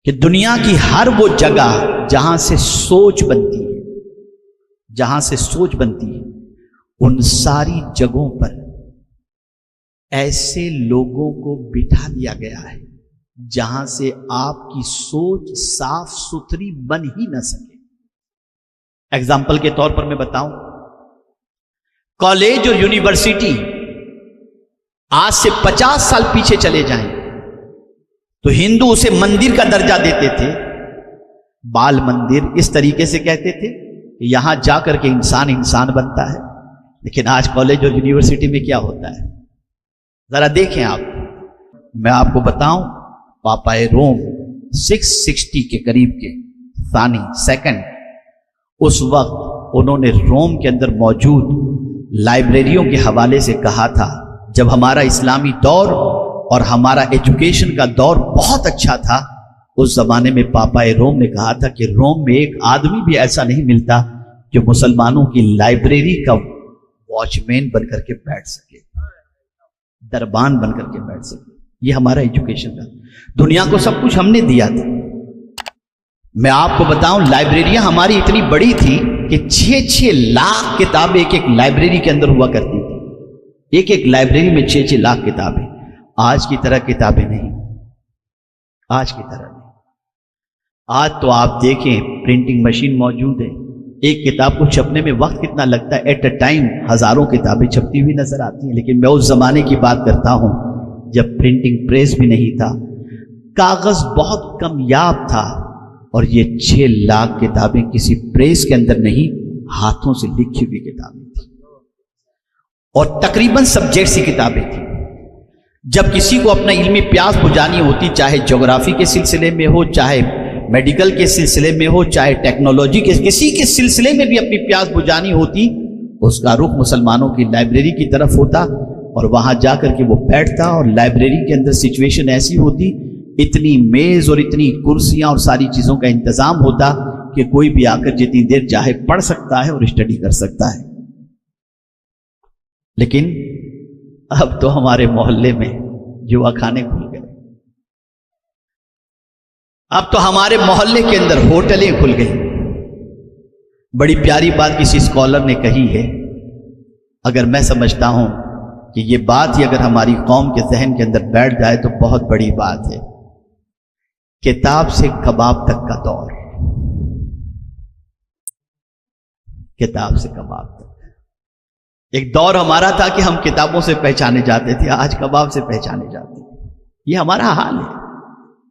کہ دنیا کی ہر وہ جگہ جہاں سے سوچ بنتی ہے، جہاں سے سوچ بنتی ہے، ان ساری جگہوں پر ایسے لوگوں کو بٹھا دیا گیا ہے جہاں سے آپ کی سوچ صاف ستھری بن ہی نہ سکے۔ ایگزامپل کے طور پر میں بتاؤں، کالج اور یونیورسٹی آج سے 50 سال پیچھے چلے جائیں تو ہندو اسے مندر کا درجہ دیتے تھے، بال مندر، اس طریقے سے کہتے تھے کہ یہاں جا کر کے انسان بنتا ہے۔ لیکن آج کالج اور یونیورسٹی میں کیا ہوتا ہے، ذرا دیکھیں آپ، میں آپ کو بتاؤں، پاپائے روم 660 کے قریب کے ثانی سیکنڈ، اس وقت انہوں نے روم کے اندر موجود لائبریریوں کے حوالے سے کہا تھا، جب ہمارا اسلامی دور اور ہمارا ایجوکیشن کا دور بہت اچھا تھا، اس زمانے میں پاپائے روم نے کہا تھا کہ روم میں ایک آدمی بھی ایسا نہیں ملتا جو مسلمانوں کی لائبریری کا واچ مین بن کر کے بیٹھ سکے، دربان بن کر کے بیٹھ سکے۔ یہ ہمارا ایجوکیشن تھا، دنیا کو سب کچھ ہم نے دیا تھا۔ میں آپ کو بتاؤں، لائبریریاں ہماری اتنی بڑی تھی کہ 6 لاکھ کتابیں ایک لائبریری کے اندر ہوا کرتی تھی، ایک لائبریری میں 6 لاکھ کتابیں۔ آج کی طرح کتابیں نہیں، آج کی طرح نہیں۔ آج تو آپ دیکھیں پرنٹنگ مشین موجود ہے، ایک کتاب کو چھپنے میں وقت کتنا لگتا ہے، ایٹ اے ٹائم ہزاروں کتابیں چھپتی ہوئی نظر آتی ہیں۔ لیکن میں اس زمانے کی بات کرتا ہوں جب پرنٹنگ پریس بھی نہیں تھا، کاغذ بہت کمیاب تھا، اور یہ 6 لاکھ کتابیں کسی پریس کے اندر نہیں، ہاتھوں سے لکھی ہوئی کتابیں تھیں، اور تقریباً سبجیکٹس کی کتابیں تھیں۔ جب کسی کو اپنا علمی پیاس بجھانی ہوتی، چاہے جغرافی کے سلسلے میں ہو، چاہے میڈیکل کے سلسلے میں ہو، چاہے ٹیکنالوجی کے کسی کے سلسلے میں بھی اپنی پیاس بجھانی ہوتی، اس کا رخ مسلمانوں کی لائبریری کی طرف ہوتا، اور وہاں جا کر کے وہ بیٹھتا، اور لائبریری کے اندر سچویشن ایسی ہوتی، اتنی میز اور اتنی کرسیاں اور ساری چیزوں کا انتظام ہوتا کہ کوئی بھی آ کر جتنی دیر چاہے پڑھ سکتا ہے اور اسٹڈی کر سکتا ہے۔ لیکن اب تو ہمارے محلے میں جوا خانے کھل گئے، اب تو ہمارے محلے کے اندر ہوٹلیں کھل گئی۔ بڑی پیاری بات کسی اسکالر نے کہی ہے، اگر میں سمجھتا ہوں کہ یہ بات ہی اگر ہماری قوم کے ذہن کے اندر بیٹھ جائے تو بہت بڑی بات ہے۔ کتاب سے کباب تک کا دور، کتاب سے کباب تک۔ ایک دور ہمارا تھا کہ ہم کتابوں سے پہچانے جاتے تھے، آج کباب سے پہچانے جاتے ہیں۔ یہ ہمارا حال ہے،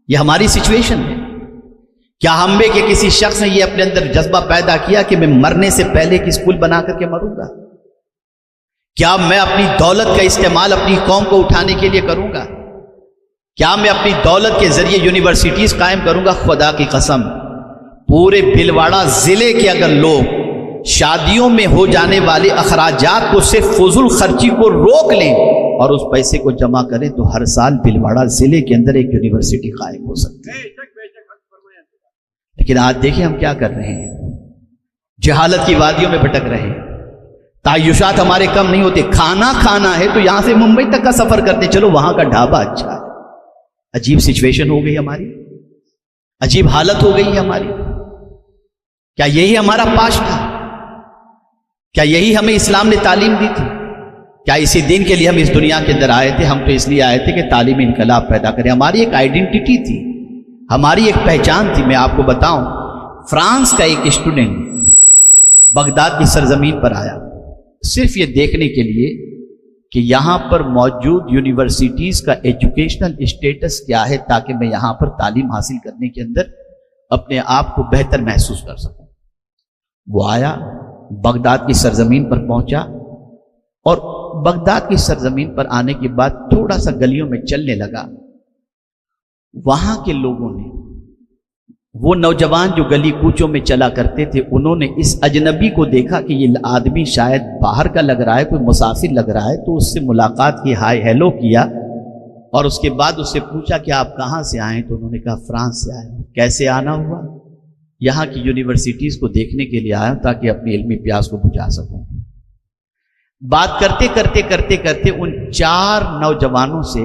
یہ ہماری سچویشن ہے۔ کیا ہم میں کہ کسی شخص نے یہ اپنے اندر جذبہ پیدا کیا کہ میں مرنے سے پہلے ایک اسکول بنا کر کے مروں گا؟ کیا میں اپنی دولت کا استعمال اپنی قوم کو اٹھانے کے لیے کروں گا؟ کیا میں اپنی دولت کے ذریعے یونیورسٹیز قائم کروں گا؟ خدا کی قسم، پورے بھلواڑہ ضلع کے اگر لوگ شادیوں میں ہو جانے والے اخراجات کو صرف فضول خرچی کو روک لیں اور اس پیسے کو جمع کریں تو ہر سال بھلواڑہ ضلع کے اندر ایک یونیورسٹی قائم ہو سکتی ہے۔ لیکن آج دیکھیں ہم کیا کر رہے ہیں، جہالت کی وادیوں میں بھٹک رہے ہیں، تعیشات ہمارے کم نہیں ہوتے۔ کھانا کھانا ہے تو یہاں سے ممبئی تک کا سفر کرتے، چلو وہاں کا ڈھابا اچھا ہے۔ عجیب سچویشن ہو گئی ہماری، عجیب حالت ہو گئی ہماری۔ کیا یہی ہمارا پاش تھا؟ کیا یہی ہمیں اسلام نے تعلیم دی تھی؟ کیا اسی دین کے لیے ہم اس دنیا کے اندر آئے تھے؟ ہم تو اس لیے آئے تھے کہ تعلیمی انقلاب پیدا کریں۔ ہماری ایک آئیڈینٹی تھی، ہماری ایک پہچان تھی۔ میں آپ کو بتاؤں، فرانس کا ایک اسٹوڈنٹ بغداد کی سرزمین پر آیا صرف یہ دیکھنے کے لیے کہ یہاں پر موجود یونیورسٹیز کا ایجوکیشنل اسٹیٹس کیا ہے، تاکہ میں یہاں پر تعلیم حاصل کرنے کے اندر اپنے آپ کو بہتر محسوس کر سکوں۔ وہ آیا، بغداد کی سرزمین پر پہنچا، اور بغداد کی سرزمین پر آنے کے بعد تھوڑا سا گلیوں میں چلنے لگا۔ وہاں کے لوگوں نے، وہ نوجوان جو گلی کوچوں میں چلا کرتے تھے، انہوں نے اس اجنبی کو دیکھا کہ یہ آدمی شاید باہر کا لگ رہا ہے، کوئی مسافر لگ رہا ہے، تو اس سے ملاقات کی، ہائے ہیلو کیا، اور اس کے بعد اس سے پوچھا کہ آپ کہاں سے آئے؟ تو انہوں نے کہا فرانس سے آئے ہوں۔ کیسے آنا ہوا؟ یہاں کی یونیورسٹیز کو دیکھنے کے لیے آیا تاکہ اپنی علمی پیاس کو بجھا سکوں۔ بات کرتے کرتے ان 4 نوجوانوں سے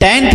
10th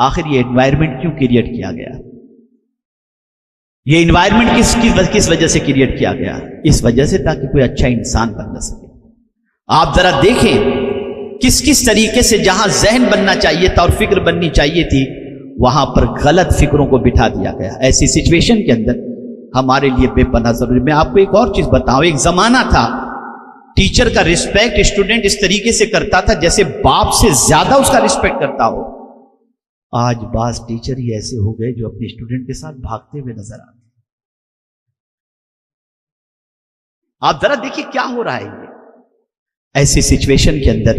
آخر یہ انوائرمنٹ کیوں کریٹ کیا گیا؟ یہ انوائرمنٹ کس وجہ سے کریٹ کیا گیا؟ اس وجہ سے تاکہ کوئی اچھا انسان بن نہ سکے۔ آپ ذرا دیکھیں کس طریقے سے جہاں ذہن بننا چاہیے تھا اور فکر بننی چاہیے تھی، وہاں پر غلط فکروں کو بٹھا دیا گیا۔ ایسی سچویشن کے اندر ہمارے لیے بے پناہ ضروری۔ میں آپ کو ایک اور چیز بتاؤں، ایک زمانہ تھا ٹیچر کا رسپیکٹ اسٹوڈنٹ اس طریقے سے کرتا تھا جیسے باپ سے زیادہ اس کا رسپیکٹ کرتا ہو۔ آج بعض ٹیچر ہی ایسے ہو گئے جو اپنے اسٹوڈنٹ کے ساتھ بھاگتے ہوئے نظر آتے۔ آپ ذرا دیکھیے کیا ہو رہا ہے یہ۔ ایسی سچویشن کے اندر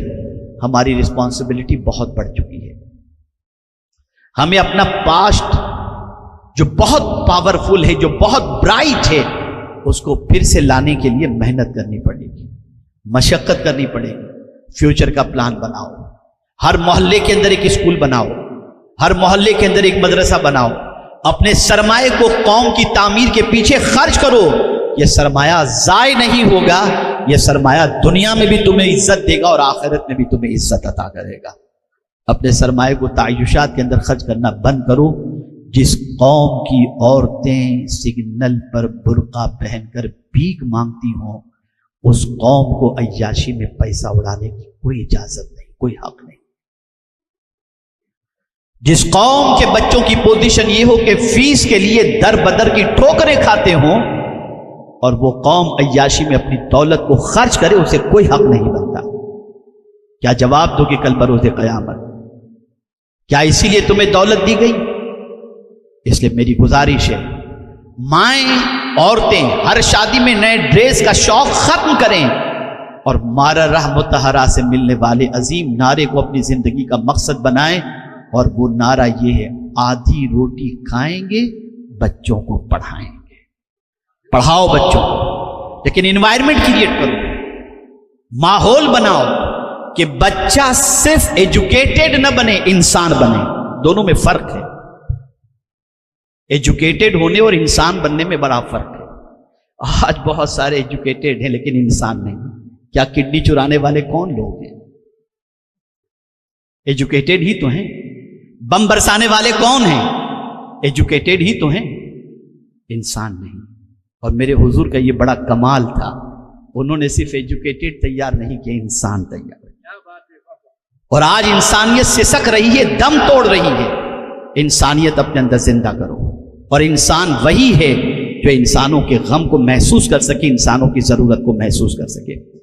ہماری رسپانسبلٹی بہت بڑھ چکی ہے۔ ہمیں اپنا پاسٹ جو بہت پاورفل ہے، جو بہت برائٹ ہے، اس کو پھر سے لانے کے لیے محنت کرنی پڑے گی، مشقت کرنی پڑے گی۔ فیوچر کا پلان بناؤ، ہر محلے کے اندر ایک اسکول بناؤ، ہر محلے کے اندر ایک مدرسہ بناؤ، اپنے سرمایہ کو قوم کی تعمیر کے پیچھے خرچ کرو۔ یہ سرمایہ ضائع نہیں ہوگا، یہ سرمایہ دنیا میں بھی تمہیں عزت دے گا اور آخرت میں بھی تمہیں عزت عطا کرے گا۔ اپنے سرمایہ کو تعیشات کے اندر خرچ کرنا بند کرو۔ جس قوم کی عورتیں سگنل پر برقع پہن کر بھیک مانگتی ہوں، اس قوم کو عیاشی میں پیسہ اڑانے کی کوئی اجازت نہیں، کوئی حق نہیں۔ جس قوم کے بچوں کی پوزیشن یہ ہو کہ فیس کے لیے در بدر کی ٹھوکریں کھاتے ہوں اور وہ قوم عیاشی میں اپنی دولت کو خرچ کرے، اسے کوئی حق نہیں بنتا۔ کیا جواب دو کہ کل بروز قیامت؟ کیا اسی لیے تمہیں دولت دی گئی؟ اس لیے میری گزارش ہے، مائیں عورتیں ہر شادی میں نئے ڈریس کا شوق ختم کریں اور مارا رہ متحرہ سے ملنے والے عظیم نعرے کو اپنی زندگی کا مقصد بنائیں۔ اور وہ نعرہ یہ ہے، آدھی روٹی کھائیں گے، بچوں کو پڑھائیں گے۔ پڑھاؤ بچوں کو، لیکن انوائرمنٹ کریٹ کرو، ماحول بناؤ کہ بچہ صرف ایجوکیٹڈ نہ بنے، انسان بنے۔ دونوں میں فرق ہے، ایجوکیٹڈ ہونے اور انسان بننے میں بڑا فرق ہے۔ آج بہت سارے ایجوکیٹڈ ہیں لیکن انسان نہیں۔ کیا کڈنی چرانے والے کون لوگ ہیں؟ ایجوکیٹڈ ہی تو ہیں۔ بم برسانے والے کون ہیں؟ ایجوکیٹڈ ہی تو ہیں، انسان نہیں۔ اور میرے حضور کا یہ بڑا کمال تھا، انہوں نے صرف ایجوکیٹڈ تیار نہیں کیا، انسان تیار۔ اور آج انسانیت سسک رہی ہے، دم توڑ رہی ہے۔ انسانیت اپنے اندر زندہ کرو، اور انسان وہی ہے جو انسانوں کے غم کو محسوس کر سکے، انسانوں کی ضرورت کو محسوس کر سکے۔